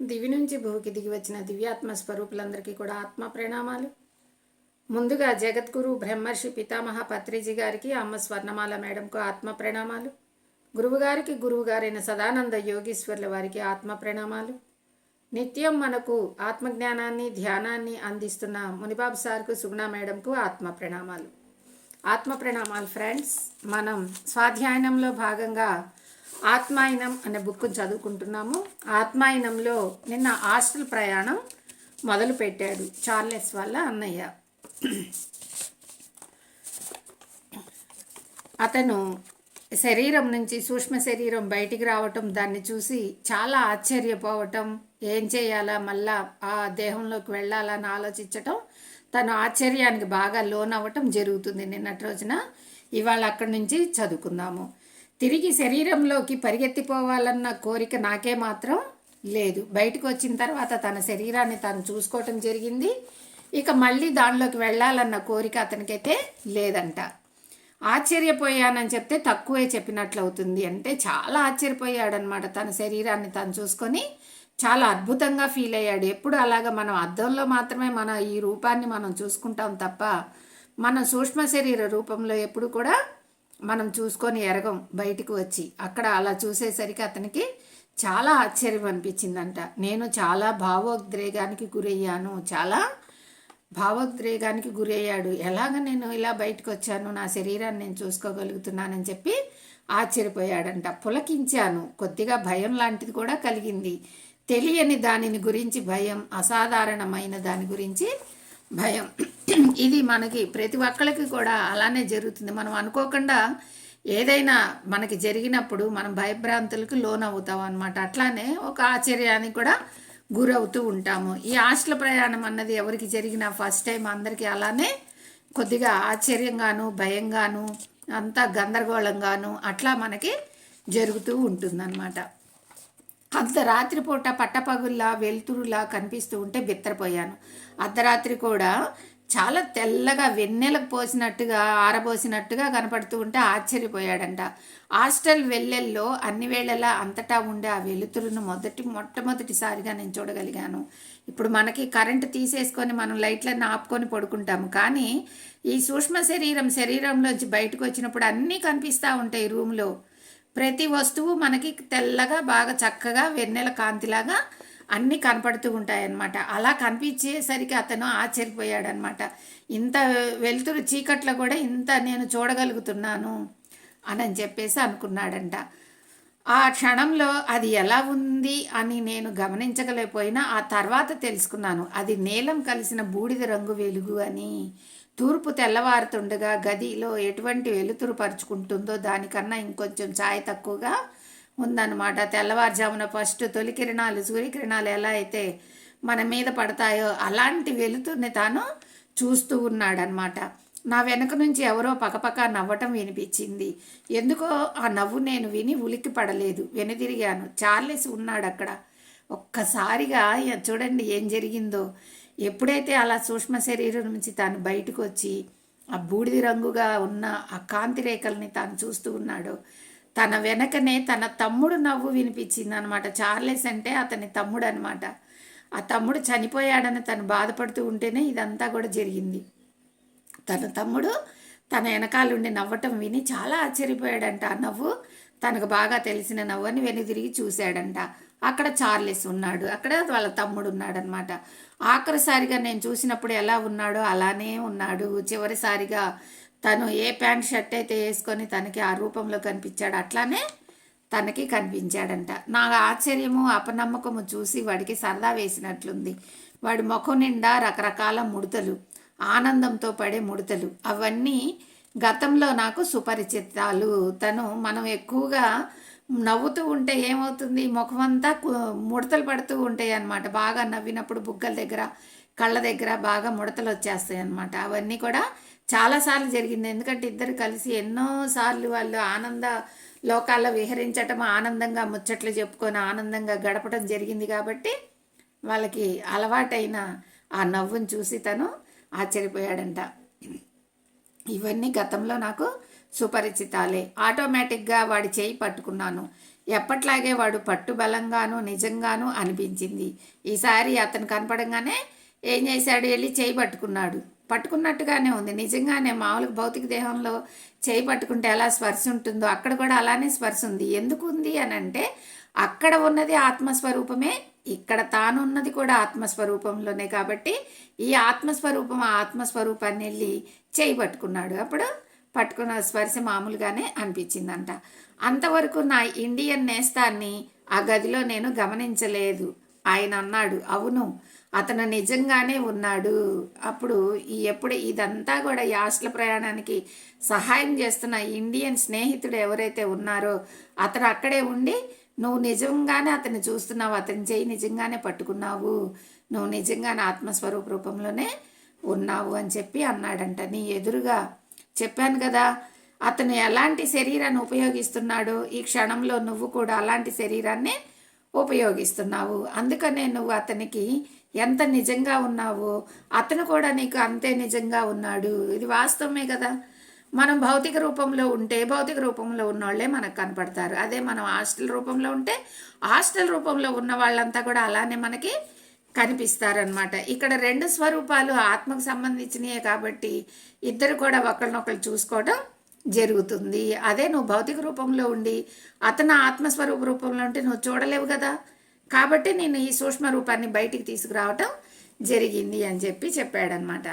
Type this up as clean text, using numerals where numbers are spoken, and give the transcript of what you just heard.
దివి నుంచి భూకి దిగి వచ్చిన దివ్యాత్మ స్వరూపులందరికీ కూడా ఆత్మ ప్రణామాలు. ముందుగా జగద్గురు బ్రహ్మర్షి పితామహ పత్రిజీ గారికి, అమ్మ స్వర్ణమాల మేడంకు ఆత్మ ప్రణామాలు. గురువుగారికి, గురువుగారైన సదానంద యోగీశ్వర్ల వారికి ఆత్మ ప్రణామాలు. నిత్యం మనకు ఆత్మజ్ఞానాన్ని, ధ్యానాన్ని అందిస్తున్న మునిబాబు సార్కు, సుగుణ మేడంకు ఆత్మ ప్రణామాలు. ఆత్మ ప్రణామాలు ఫ్రెండ్స్. మనం స్వాధ్యాయనంలో భాగంగా ఆత్మాయనం అనే బుక్ చదువుకుంటున్నాము. ఆత్మాయనంలో నిన్న హాస్టల్ ప్రయాణం మొదలు పెట్టాడు చార్లెస్ వాళ్ళ అన్నయ్య. అతను శరీరం నుంచి సూక్ష్మ శరీరం బయటికి రావటం, దాన్ని చూసి చాలా ఆశ్చర్యపోవటం, ఏం చేయాలా, మళ్ళా ఆ దేహంలోకి వెళ్ళాలని ఆలోచించటం, తను ఆశ్చర్యానికి బాగా లోనవ్వటం జరుగుతుంది నిన్నటి రోజున. ఇవాళ అక్కడి నుంచి చదువుకుందాము. తిరిగి శరీరంలోకి పరిగెత్తిపోవాలన్న కోరిక నాకే మాత్రం లేదు. బయటకు వచ్చిన తర్వాత తన శరీరాన్ని తాను చూసుకోవటం జరిగింది. ఇక మళ్ళీ దానిలోకి వెళ్ళాలన్న కోరిక అతనికైతే లేదంట. ఆశ్చర్యపోయానని చెప్తే తక్కువే చెప్పినట్లు అవుతుంది. అంటే చాలా ఆశ్చర్యపోయాడనమాట. తన శరీరాన్ని తాను చూసుకొని చాలా అద్భుతంగా ఫీల్ అయ్యాడు. ఎప్పుడు అలాగా మనం అద్దంలో మాత్రమే మన ఈ రూపాన్ని మనం చూసుకుంటాం తప్ప మనం సూక్ష్మ శరీర రూపంలో ఎప్పుడు కూడా మనం చూసుకొని ఎరగం. బయటికి వచ్చి అక్కడ అలా చూసేసరికి అతనికి చాలా ఆశ్చర్యం అనిపించిందంట. నేను చాలా భావోద్రేగానికి గురయ్యాను, చాలా భావోద్రేగానికి గురయ్యాడు. ఎలాగ నేను ఇలా బయటకు వచ్చాను, నా శరీరాన్ని నేను చూసుకోగలుగుతున్నానని చెప్పి ఆశ్చర్యపోయాడంట. పులకించాను, కొద్దిగా భయం లాంటిది కూడా కలిగింది. తెలియని దానిని గురించి భయం, అసాధారణమైన దాని గురించి భయం. ఇది మనకి ప్రతి ఒక్కరికి కూడా అలానే జరుగుతుంది. మనం అనుకోకుండా ఏదైనా మనకి జరిగినప్పుడు మనం భయభ్రాంతులకు లోనవుతాం అన్నమాట. అట్లానే ఒక ఆశ్చర్యానికి కూడా గురవుతూ ఉంటాము. ఈ హాస్టల్ ప్రయాణం అన్నది ఎవరికి జరిగినా ఫస్ట్ టైం అందరికీ అలానే కొద్దిగా ఆశ్చర్యంగాను, భయంగాను, అంతా గందరగోళంగాను అట్లా మనకి జరుగుతూ ఉంటుందన్నమాట. అర్ధరాత్రి పూట పట్టపగుల్లా వెలుతురులా కనిపిస్తూ ఉంటే బిత్తరపోయాను. అర్ధరాత్రి కూడా చాలా తెల్లగా వెన్నెలకు పోసినట్టుగా, ఆరబోసినట్టుగా కనపడుతూ ఉంటే ఆశ్చర్యపోయాడంట. హాస్టల్ వెల్లెల్లో అన్ని వేళలా అంతటా ఉండే ఆ వెలుతురును మొట్టమొదటిసారిగా నేను చూడగలిగాను. ఇప్పుడు మనకి కరెంటు తీసేసుకొని మనం లైట్లను ఆపుకొని పడుకుంటాము, కానీ ఈ సూక్ష్మ శరీరంలోంచి బయటకు వచ్చినప్పుడు అన్నీ కనిపిస్తూ ఉంటాయి. రూమ్లో ప్రతి వస్తువు మనకి తెల్లగా బాగా చక్కగా వెన్నెల కాంతిలాగా అన్నీ కనపడుతూ ఉంటాయన్నమాట. అలా కనిపించేసరికి అతను ఆశ్చర్యపోయాడనమాట. ఇంత వెలుతురు చీకట్లో కూడా ఇంత నేను చూడగలుగుతున్నాను అని చెప్పేసి అనుకున్నాడంట. ఆ క్షణంలో అది ఎలా ఉంది అని నేను గమనించగలేకపోయినా ఆ తర్వాత తెలుసుకున్నాను, అది నీలం కలిసిన బూడిద రంగు వెలుగు అని. తూర్పు తెల్లవారుతుండగా గదిలో ఎటువంటి వెలుతురు పరుచుకుంటుందో దానికన్నా ఇంకొంచెం ఛాయ్ తక్కువగా ఉందన్నమాట. తెల్లవారుజామున ఫస్ట్ తొలి కిరణాలు, సూర్యకిరణాలు ఎలా అయితే మన మీద పడతాయో అలాంటి వెలుతురుని తాను చూస్తూ ఉన్నాడనమాట. నా వెనక నుంచి ఎవరో పకపక నవ్వటం వినిపించింది. ఎందుకో ఆ నవ్వు నేను విని ఉలిక్కి పడలేదు. వెనుదిరిగాను. చార్లెస్ ఉన్నాడు అక్కడ. ఒక్కసారిగా చూడండి ఏం జరిగిందో. ఎప్పుడైతే అలా సూక్ష్మ శరీరం నుంచి తాను బయటకు వచ్చి ఆ బూడిద రంగుగా ఉన్న ఆ కాంతి రేఖల్ని తాను చూస్తూ ఉన్నాడో, తన వెనకనే తన తమ్ముడు నవ్వు వినిపించింది అనమాట. చార్లెస్ అంటే అతని తమ్ముడు అనమాట. ఆ తమ్ముడు చనిపోయాడని తను బాధపడుతూ ఉంటేనే ఇదంతా కూడా జరిగింది. తన తమ్ముడు తన వెనకాలండి నవ్వటం విని చాలా ఆశ్చర్యపోయాడంట. ఆ నవ్వు తనకు బాగా తెలిసిన నవ్వు అని వెనుదిరిగి చూశాడంట. అక్కడ చార్లెస్ ఉన్నాడు, అక్కడ వాళ్ళ తమ్ముడు ఉన్నాడనమాట. ఆఖరిసారిగా నేను చూసినప్పుడు ఎలా ఉన్నాడో అలానే ఉన్నాడు. చివరిసారిగా తను ఏ ప్యాంట్ షర్ట్ అయితే వేసుకొని తనకి ఆ రూపంలో కనిపించాడు అట్లానే తనకి కనిపించాడంట. నా ఆశ్చర్యము, అపనమ్మకము చూసి వాడికి సరదా వేసినట్లుంది. వాడి ముఖం నిండా రకరకాల ముడతలు, ఆనందంతో పడే ముడతలు. అవన్నీ గతంలో నాకు సుపరిచితాలు. మనం ఎక్కువగా నవ్వుతూ ఉంటే ఏమవుతుంది, ముఖం అంతా ముడతలు పడుతూ ఉంటాయి అన్నమాట. బాగా నవ్వినప్పుడు బుగ్గల దగ్గర, కళ్ళ దగ్గర బాగా ముడతలు వచ్చేస్తాయి అన్నమాట. అవన్నీ కూడా చాలాసార్లు జరిగింది. ఎందుకంటే ఇద్దరు కలిసి ఎన్నోసార్లు వాళ్ళు ఆనంద లోకాల్లో విహరించటం, ఆనందంగా ముచ్చట్లు చెప్పుకొని ఆనందంగా గడపడం జరిగింది. కాబట్టి వాళ్ళకి అలవాటైన ఆ నవ్వుని చూసి తను ఆశ్చర్యపోయాడంట. ఇవన్నీ గతంలో నాకు సుపరిచితాలే. ఆటోమేటిక్గా వాడి చేయి పట్టుకున్నాను. ఎప్పట్లాగే వాడు పట్టుబలంగాను నిజంగాను అనిపించింది. ఈసారి అతను కనపడంగానే ఏం చేశాడు, వెళ్ళి చేయి పట్టుకున్నాడు. పట్టుకున్నట్టుగానే ఉంది, నిజంగానే మామూలుగా భౌతిక దేహంలో చేయి పట్టుకుంటే ఎలా స్పర్శ ఉంటుందో అక్కడ కూడా అలానే స్పర్శ ఉంది. ఎందుకు ఉంది అని అంటే అక్కడ ఉన్నది ఆత్మస్వరూపమే, ఇక్కడ తానున్నది కూడా ఆత్మస్వరూపంలోనే. కాబట్టి ఈ ఆత్మస్వరూపం ఆ ఆత్మస్వరూపాన్ని వెళ్ళి చేయి పట్టుకున్నాడు. అప్పుడు పట్టుకున్న స్పర్శ మామూలుగానే అనిపించిందంట. అంతవరకు నా ఇండియన్ నేస్తాన్ని ఆ గదిలో నేను గమనించలేదు. ఆయన అన్నాడు, అవును అతను నిజంగానే ఉన్నాడు. అప్పుడు ఎప్పుడు ఇదంతా కూడా ఈ హాస్టల్ ప్రయాణానికి సహాయం చేస్తున్న ఇండియన్ స్నేహితుడు ఎవరైతే ఉన్నారో అతను అక్కడే ఉండి, నువ్వు నిజంగానే అతన్ని చూస్తున్నావు, అతని చేయి నిజంగానే పట్టుకున్నావు, నువ్వు నిజంగానే ఆత్మస్వరూప రూపంలోనే ఉన్నావు అని చెప్పి అన్నాడంట. నీ ఎదురుగా చెప్పాను కదా అతను ఎలాంటి శరీరాన్ని ఉపయోగిస్తున్నాడో ఈ క్షణంలో నువ్వు కూడా అలాంటి శరీరాన్ని ఉపయోగిస్తున్నావు. అందుకనే నువ్వు అతనికి ఎంత నిజంగా ఉన్నావో అతను కూడా నీకు అంతే నిజంగా ఉన్నాడు. ఇది వాస్తవమే కదా. మనం భౌతిక రూపంలో ఉంటే భౌతిక రూపంలో ఉన్నవాళ్ళే మనకు కనపడతారు. అదే మనం హాస్టల్ రూపంలో ఉంటే హాస్టల్ రూపంలో ఉన్న వాళ్ళంతా కూడా అలానే మనకి కనిపిస్తారనమాట. ఇక్కడ రెండు స్వరూపాలు ఆత్మకు సంబంధించినవే కాబట్టి ఇద్దరు కూడా ఒకరినొకరు చూసుకోవడం జరుగుతుంది. అదే నువ్వు భౌతిక రూపంలో ఉండి అతను ఆత్మస్వరూప రూపంలో ఉంటే నువ్వు చూడలేవు కదా. కాబట్టి నేను ఈ సూక్ష్మ రూపాన్ని బయటికి తీసుకురావటం జరిగింది అని చెప్పాడనమాట.